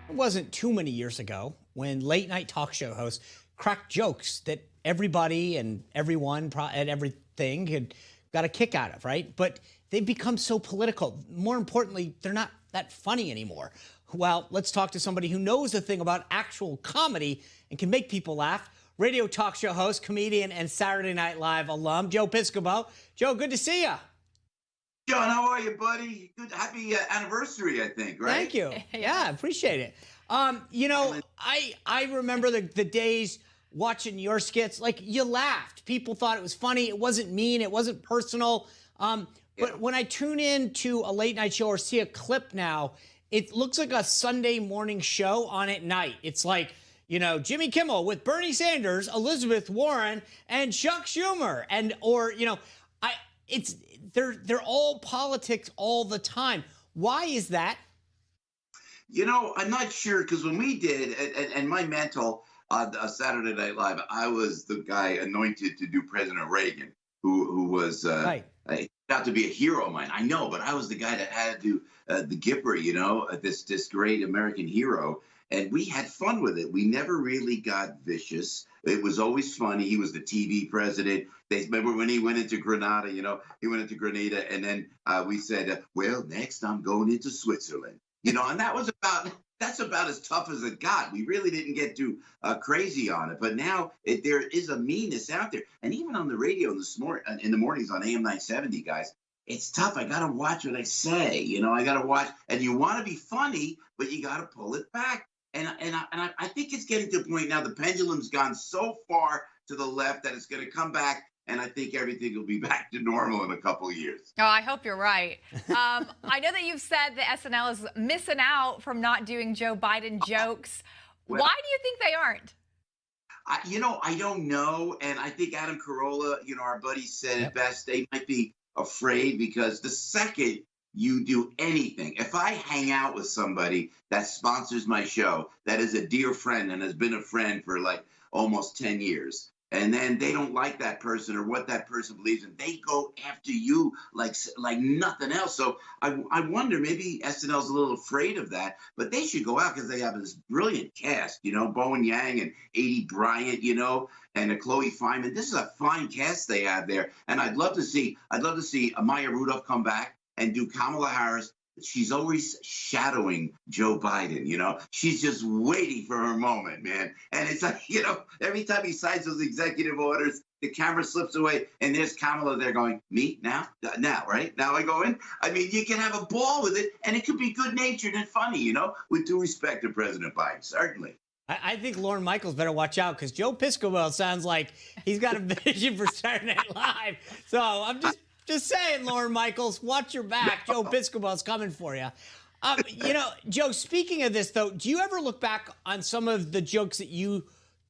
It wasn't too many years ago when late night talk show hosts cracked jokes that everybody and everyone and everything had got a kick out of, right? But they've become so political. More importantly, they're not that funny anymore. Well, let's talk to somebody who knows a thing about actual comedy and can make people laugh. Radio talk show host, comedian, and Saturday Night Live alum, Joe Piscopo. Joe, good to see you. John, how are you, buddy? Good, happy anniversary, I think, right? Thank you. Yeah, appreciate it. I remember the days watching your skits. Like, you laughed. People thought it was funny. It wasn't mean. It wasn't personal. But when I tune in to a late night show or see a clip now, it looks like a Sunday morning show on at night. It's like, you know, Jimmy Kimmel with Bernie Sanders, Elizabeth Warren, and Chuck Schumer, they're all politics all the time. Why is that? You know, I'm not sure, because when we did, and my mentor on Saturday Night Live, I was the guy anointed to do President Reagan, who was Right. not to be a hero of mine. I know, but I was the guy that had to do the Gipper, you know, this great American hero. And we had fun with it. We never really got vicious. It was always funny. He was the TV president. They remember when he went into Grenada, you know, he went into Grenada, and then we said, well, next I'm going into Switzerland, you know, and that's about as tough as it got. We really didn't get too crazy on it. But now there is a meanness out there. And even on the radio in the mornings on AM 970, guys, it's tough. I got to watch what I say. You know, I got to watch. And you want to be funny, but you got to pull it back. And I think it's getting to a point now, the pendulum's gone so far to the left that it's going to come back. And I think everything will be back to normal in a couple of years. Oh, I hope you're right. I know that you've said that SNL is missing out from not doing Joe Biden jokes. Well, why do you think they aren't? I don't know. And I think Adam Carolla, you know, our buddy said it best. They might be afraid because the second you do anything, if I hang out with somebody that sponsors my show, that is a dear friend and has been a friend for like almost 10 years, and then they don't like that person or what that person believes in, they go after you like nothing else. So I wonder, maybe SNL's a little afraid of that, but they should go out because they have this brilliant cast, you know, Bowen Yang and Adie Bryant, you know, and Chloe Fineman. This is a fine cast they have there, and I'd love to see Maya Rudolph come back and do Kamala Harris. She's always shadowing Joe Biden, you know. She's just waiting for her moment, man. And it's like, you know, every time he signs those executive orders, the camera slips away, and there's Kamala there going, me? Now, right? Now I go in? I mean, you can have a ball with it, and it could be good-natured and funny, you know, with due respect to President Biden, certainly. I think Lorne Michaels better watch out, because Joe Piscopo sounds like he's got a vision for Saturday Night Live. So I'm just saying, Lorne Michaels, watch your back. Joe Piscopo's coming for you. You know, Joe, speaking of this, though, do you ever look back on some of the jokes that you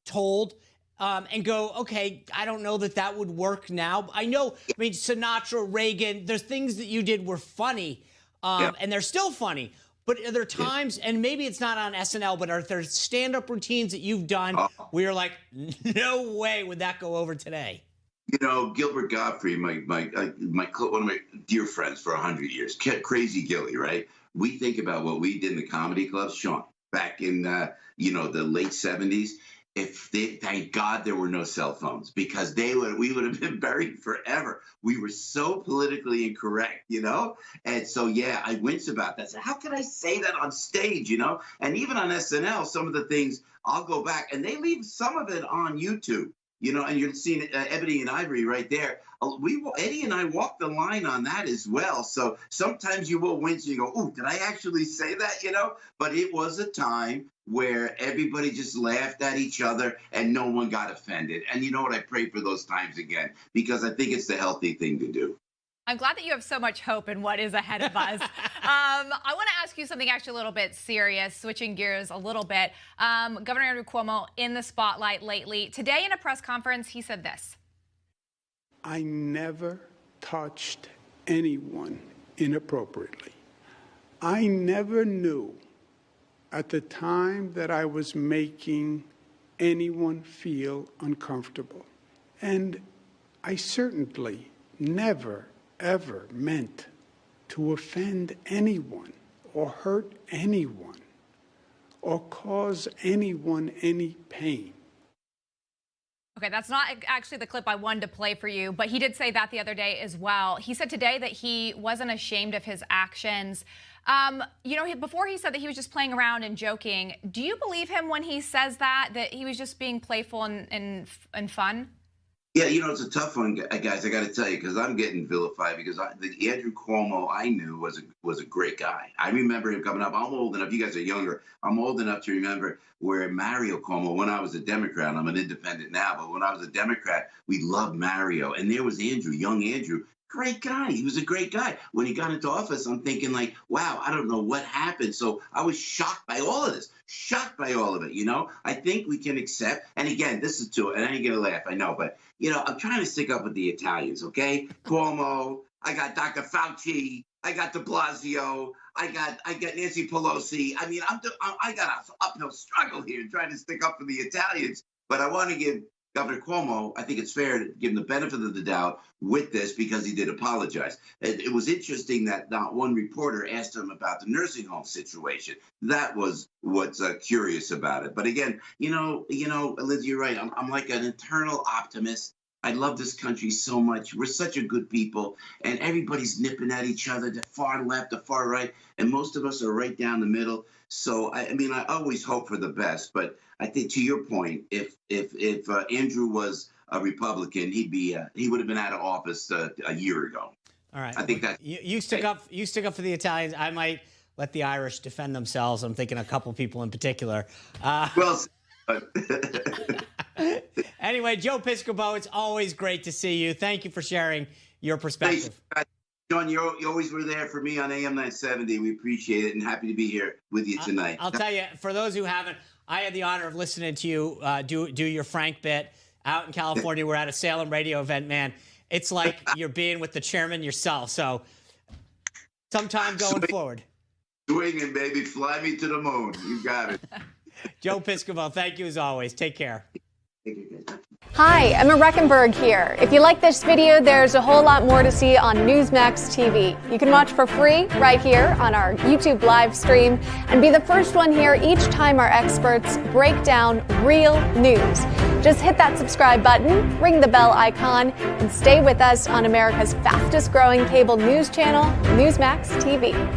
told and go, okay, I don't know that would work now? I mean, Sinatra, Reagan, there's things that you did were funny, and they're still funny. But are there times, and maybe it's not on SNL, but are there stand-up routines that you've done where you're like, no way would that go over today? You know, Gilbert Godfrey, one of my dear friends for 100 years, Crazy Gilly, right? We think about what we did in the comedy clubs, Sean, back in, the late 70s. Thank God there were no cell phones, because we would have been buried forever. We were so politically incorrect, you know? And so, yeah, I wince about that. So how can I say that on stage, you know? And even on SNL, some of the things, I'll go back, and they leave some of it on YouTube. You know, and you're seeing Ebony and Ivory right there. Eddie and I walk the line on that as well. So sometimes you will wince and you go, "Ooh, did I actually say that?" You know, but it was a time where everybody just laughed at each other and no one got offended. And you know what? I pray for those times again, because I think it's the healthy thing to do. I'm glad that you have so much hope in what is ahead of us. I want to ask you something actually a little bit serious, switching gears a little bit. Governor Andrew Cuomo in the spotlight lately. Today in a press conference, he said this. I never touched anyone inappropriately. I never knew at the time that I was making anyone feel uncomfortable. And I certainly never ever meant to offend anyone or hurt anyone. or cause anyone any pain. Okay, that's not actually the clip I wanted to play for you, but he did say that the other day as well. He said today that he wasn't ashamed of his actions. Before he said that he was just playing around and joking. Do you believe him when he says that he was just being playful and fun? Yeah, it's a tough one, guys. I got to tell you, because I'm getting vilified because the Andrew Cuomo I knew was a great guy. I remember him coming up. I'm old enough. You guys are younger. I'm old enough to remember where Mario Cuomo, when I was a Democrat, I'm an independent now, but when I was a Democrat, we loved Mario. And there was Andrew, young Andrew. Great guy. He was a great guy. When he got into office, I'm thinking like, wow, I don't know what happened. So I was shocked by all of this, I think we can accept. And again, this is too, and I ain't going to laugh, I know, but, I'm trying to stick up with the Italians, okay? Cuomo, I got Dr. Fauci, I got de Blasio, I got Nancy Pelosi. I mean, I got an uphill struggle here trying to stick up for the Italians, but I want to give Governor Cuomo, I think it's fair to give him the benefit of the doubt with this because he did apologize. It was interesting that not one reporter asked him about the nursing home situation. That was what's curious about it. But again, Lyndsay, you're right. I'm like an internal optimist. I love this country so much. We're such a good people, and everybody's nipping at each other, the far left, the far right, and most of us are right down the middle. So, I always hope for the best, but I think to your point, if Andrew was a Republican, he would have been out of office a year ago. All right. I think that you stick up for the Italians. I might let the Irish defend themselves. I'm thinking a couple people in particular. Anyway, Joe Piscopo, it's always great to see you. Thank you for sharing your perspective. John, you always were there for me on AM 970. We appreciate it and happy to be here with you tonight. I'll tell you, for those who haven't, I had the honor of listening to you do your Frank bit out in California. We're at a Salem radio event, man. It's like you're being with the chairman yourself. So sometime going forward. Swinging, baby. Fly me to the moon. You got it. Joe Piscopo, thank you as always. Take care. Hi, Emma Reckenberg here. If you like this video, there's a whole lot more to see on Newsmax TV. You can watch for free right here on our YouTube live stream and be the first one here each time our experts break down real news. Just hit that subscribe button, ring the bell icon, and stay with us on America's fastest growing cable news channel, Newsmax TV.